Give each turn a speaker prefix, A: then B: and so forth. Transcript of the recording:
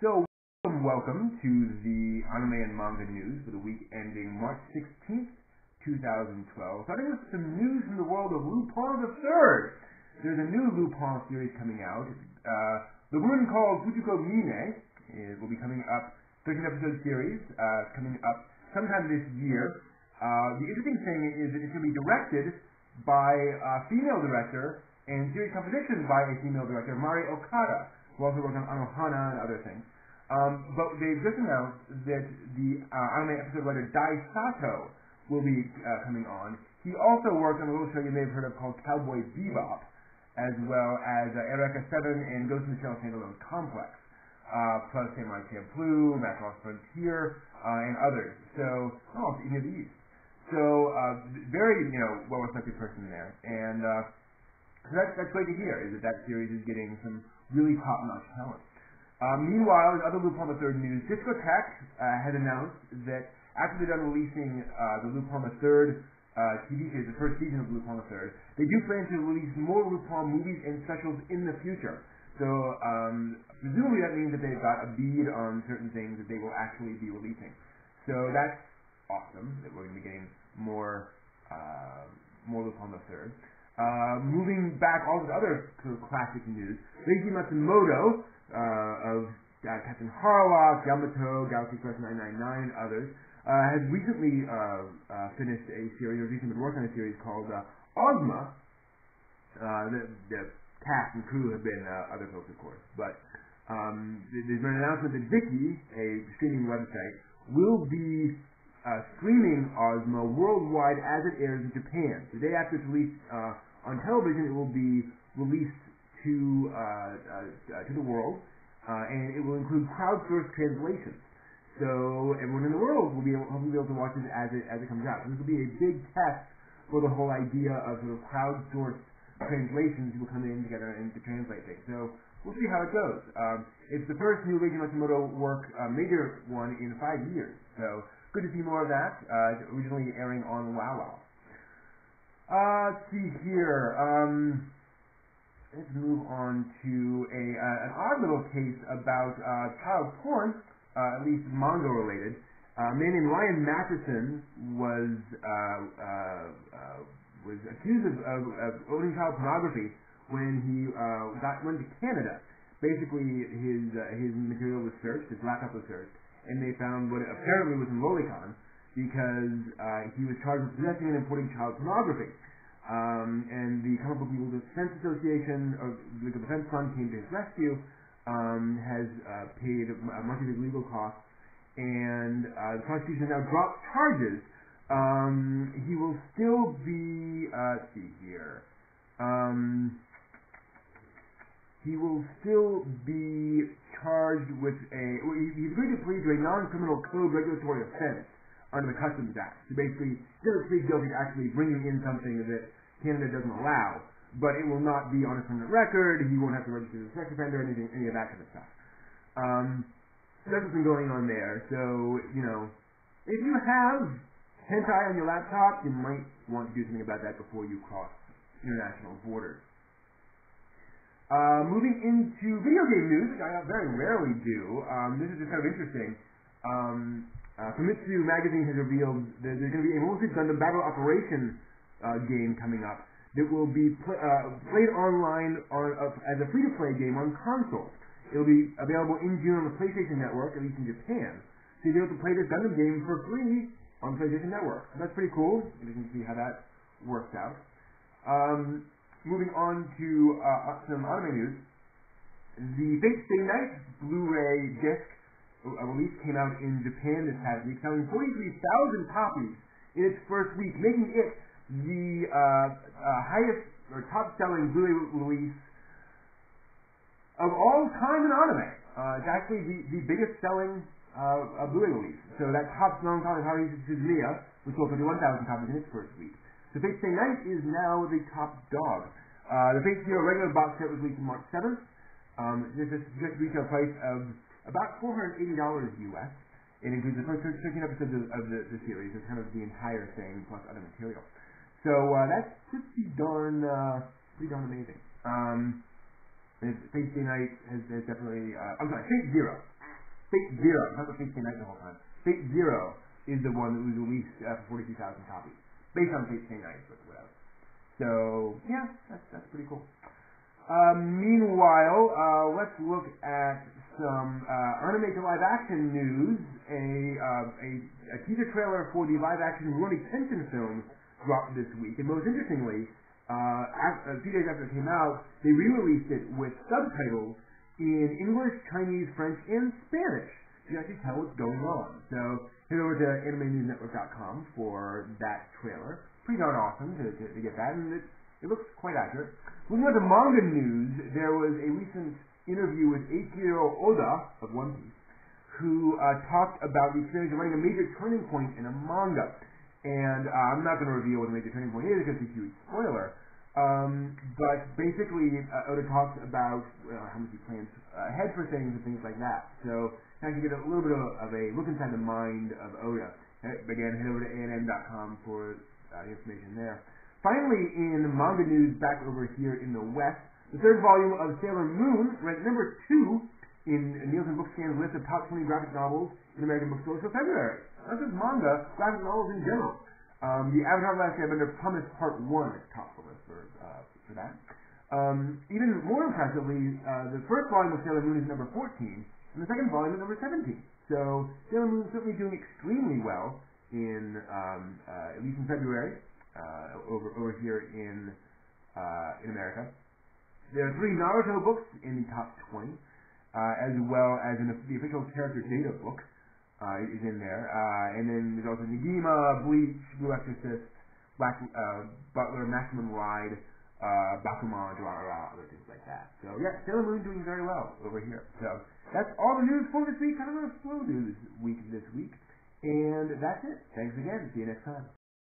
A: So, welcome to the anime and manga news for the week ending March 16th, 2012. Starting with some news from the world of Lupin the Third. There's a new Lupin series coming out. The woman called Fujiko Mine will be coming up, 13-episode series, coming up sometime this year. The interesting thing is that it's going to be directed by a female director and series composition by a female director, Mari Okada, who also worked on Anohana and other things. But they've just announced that the anime episode writer Dai Sato will be coming on. He also worked on a little show you may have heard of called Cowboy Bebop, as well as Eureka 7 and Ghost in the Shell Standalone Complex, plus Samurai Champloo, Macross Frontier, and others. So, any of these. So, very, well-respected person there. And so that's great to hear, is that series is getting some really top-notch talent. Meanwhile, in other Lupin the Third news, Discotheque has announced that after they're done releasing the Lupin the Third TV series, the first season of Lupin the Third, they do plan to release more Lupin movies and specials in the future. So, presumably that means that they've got a bead on certain things that they will actually be releasing. So that's awesome, that we're going to be getting more Lupin the Third. Moving back all to other sort of classic news, Leiji Matsumoto of Captain Harlock, Yamato, Galaxy Quest 999, and others, has recently finished a series, or recently been working on a series called Osma. The cast and crew have been other folks, of course, but there's been an announcement that Viki, a streaming website, will be streaming Osma worldwide as it airs in Japan. The day after it's released on television, it will be released to the world, and it will include crowdsourced translations. So everyone in the world will be able to watch it as it comes out. And this will be a big test for the whole idea of sort of crowdsourced translations. People come in together and to translate things. So we'll see how it goes. It's the first new Leiji Matsumoto work, major one, in 5 years. So good to see more of that. It's originally airing on WoW. Let's see here. Let's move on to an odd little case about child porn, at least manga related. A man named Ryan Matheson was accused of owning child pornography when he went to Canada. Basically, his material was searched, his laptop was searched, and they found what apparently was in Lolicon because he was charged with possessing and importing child pornography. And the Comic Book Legal Defense Association, or the Legal Defense Fund, came to his rescue, has paid much of his legal costs, and the prosecution now dropped charges. He will still be, let's see here, he will still be charged with he's agreed to plead to a non-criminal code regulatory offense under the Customs Act. So basically, he doesn't plead guilty to actually bringing in something that Canada doesn't allow, but it will not be on a permanent record. He won't have to register as a sex offender, any of that kind of stuff. So that's what's been going on there. So, if you have hentai on your laptop, you might want to do something about that before you cross international borders. Moving into video game news, which I very rarely do. This is just kind of interesting. Famitsu Magazine has revealed that there's going to be a mostly Gundam Battle Operation game coming up that will be played online as a free-to-play game on console. It'll be available in June on the PlayStation Network, at least in Japan. So you'll be able to play this Gundam game for free on the PlayStation Network. So that's pretty cool. You can see how that works out. Moving on to some anime news. The Fate Stay Night Blu-ray disc release came out in Japan this past week, selling 43,000 copies in its first week, making it the highest or top-selling Blu-ray release of all time in anime. It's actually the biggest selling Blu-ray release. So that top-selling copy of Haruhi Suzumiya, which sold 31,000 copies in its first week. So Fate Stay Night is now the top dog. The Fate Zero regular box set was released on March 7th. This is just retail price of about $480 US. It includes the first 13 episodes of the series. It's kind of the entire thing plus other material. So that's pretty darn amazing. Fate Stay Night has definitely. Fate Zero Fate Zero, not the Fate Stay Night the whole time. Fate Zero is the one that was released for 42,000 copies, based on Fate Stay Night, but whatever. So yeah, that's pretty cool. Meanwhile, let's look at some anime to live action news. A teaser trailer for the live action Rurouni Kenshin film dropped this week, and most interestingly, a few days after it came out, they re-released it with subtitles in English, Chinese, French, and Spanish. You can actually tell what's going on. So head over to AnimeNewsNetwork.com for that trailer. Pretty darn awesome to get that, and it looks quite accurate. Moving on to manga news, there was a recent interview with Eiichiro Oda of One Piece, who talked about the experience of running a major turning point in a manga. And I'm not going to reveal what the major turning point is because it's a huge spoiler. But basically, Oda talks about how much he plans ahead for things and things like that. So now you can get a little bit of a look inside the mind of Oda. Again, head over to ANN.com for information there. Finally, in manga news back over here in the West, the third volume of Sailor Moon ranked number 2 in Nielsen Bookscan's list of top 20 graphic novels in American bookstores for February. Not just manga, graphic novels in general. The Avatar Last Airbender Promise Part 1 is top of the list for that. Even more impressively, the first volume of Sailor Moon is number 14, and the second volume is number 17. So Sailor Moon is certainly doing extremely well in at least in February over here in America. There are 3 Naruto books in the top 20, as well as the official character data book is in there. And then there's also Negima, Bleach, Blue Exorcist, Black Butler, Maximum Ride, Bakuman, other things like that. So yeah, Sailor Moon doing very well over here. So that's all the news for this week. Kind of a slow news week this week. And that's it. Thanks again. See you next time.